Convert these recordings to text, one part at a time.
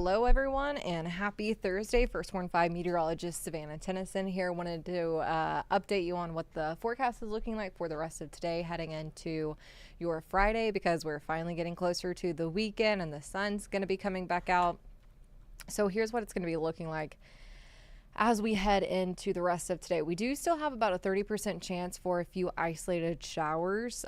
Hello, everyone, and happy Thursday. First Warn 5 meteorologist Savannah Tennyson here. Wanted to update you on what the forecast is looking like for the rest of today, heading into your Friday, because we're finally getting closer to the weekend and the sun's going to be coming back out. So here's what it's going to be looking like as we head into the rest of today. We do still have about a 30% chance for a few isolated showers.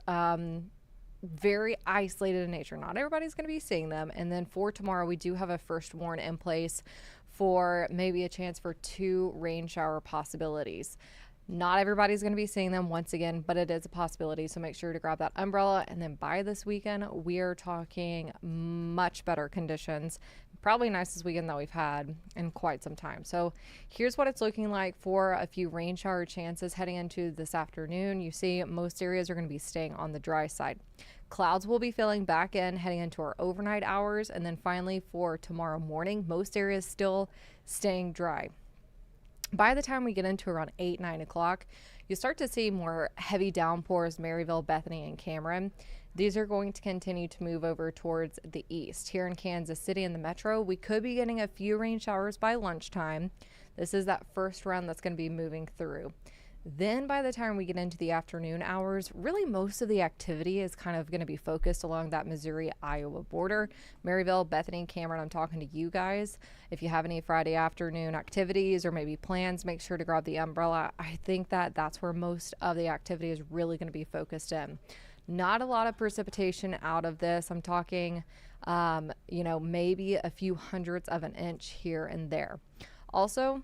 Very isolated in nature. Not everybody's going to be seeing them. And then for tomorrow, we do have a first warn in place for maybe a chance for 2 rain shower possibilities. Not everybody's going to be seeing them once again, but it is a possibility. So make sure to grab that umbrella. And then by this weekend, we are talking much better conditions. Probably nicest weekend that we've had in quite some time. So here's what it's looking like for a few rain shower chances heading into this afternoon. You see most areas are going to be staying on the dry side. Clouds will be filling back in heading into our overnight hours. And then finally for tomorrow morning, most areas still staying dry. By the time we get into around 8, 9 o'clock, you start to see more heavy downpours, Maryville, Bethany, and Cameron. These are going to continue to move over towards the east. Here in Kansas City and the metro, we could be getting a few rain showers by lunchtime. This is that first round that's going to be moving through. Then by the time we get into the afternoon hours, really most of the activity is kind of going to be focused along that Missouri-Iowa border. Maryville, Bethany, Cameron, I'm talking to you guys. If you have any Friday afternoon activities or maybe plans, make sure to grab the umbrella. I think that's where most of the activity is really going to be focused in. Not a lot of precipitation out of this. I'm talking, maybe a few hundredths of an inch here and there. Also,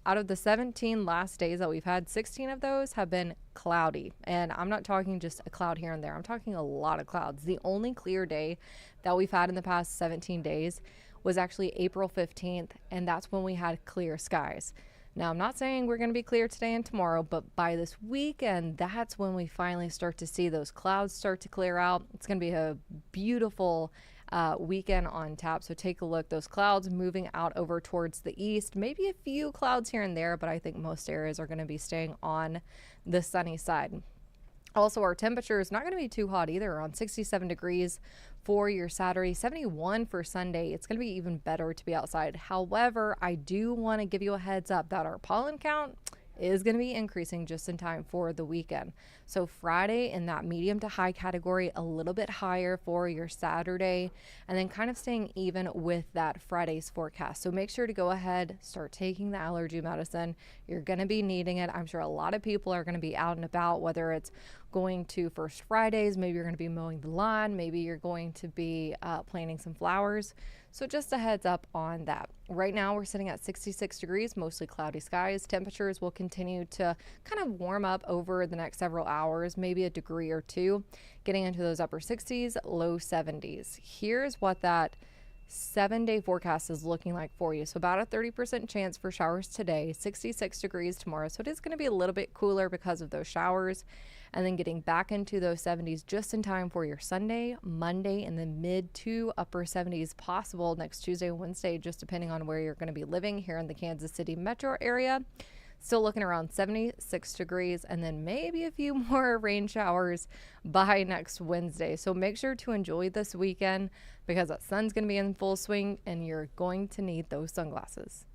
out of the 17 last days that we've had, 16 of those have been cloudy. And I'm not talking just a cloud here and there. I'm talking a lot of clouds. The only clear day that we've had in the past 17 days was actually April 15th, and that's when we had clear skies. Now, I'm not saying we're going to be clear today and tomorrow, but by this weekend, that's when we finally start to see those clouds start to clear out. It's going to be a beautiful weekend on tap. So take a look. Those clouds moving out over towards the east. Maybe a few clouds here and there, but I think most areas are going to be staying on the sunny side. Also, our temperature is not going to be too hot either, around 67 degrees for your Saturday, 71 for Sunday. It's going to be even better to be outside. However, I do want to give you a heads up that our pollen count is going to be increasing just in time for the weekend. So Friday in that medium to high category, a little bit higher for your Saturday, and then kind of staying even with that Friday's forecast. So make sure to go ahead, start taking the allergy medicine. You're going to be needing it. I'm sure a lot of people are going to be out and about, whether it's going to First Fridays, maybe you're going to be mowing the lawn, maybe you're going to be planting some flowers. So just a heads up on that. Right now we're sitting at 66 degrees, mostly cloudy skies. Temperatures will continue to kind of warm up over the next several hours, maybe a degree or two, getting into those upper 60s, low 70s. Here's what that 7-day forecast is looking like for you. So about a 30% chance for showers today, 66 degrees tomorrow. So it is going to be a little bit cooler because of those showers, and then getting back into those 70s just in time for your Sunday, Monday, and then mid to upper 70s possible next Tuesday and Wednesday, just depending on where you're going to be living here in the Kansas City metro area. Still looking around 76 degrees, and then maybe a few more rain showers by next Wednesday. So make sure to enjoy this weekend because that sun's going to be in full swing and you're going to need those sunglasses.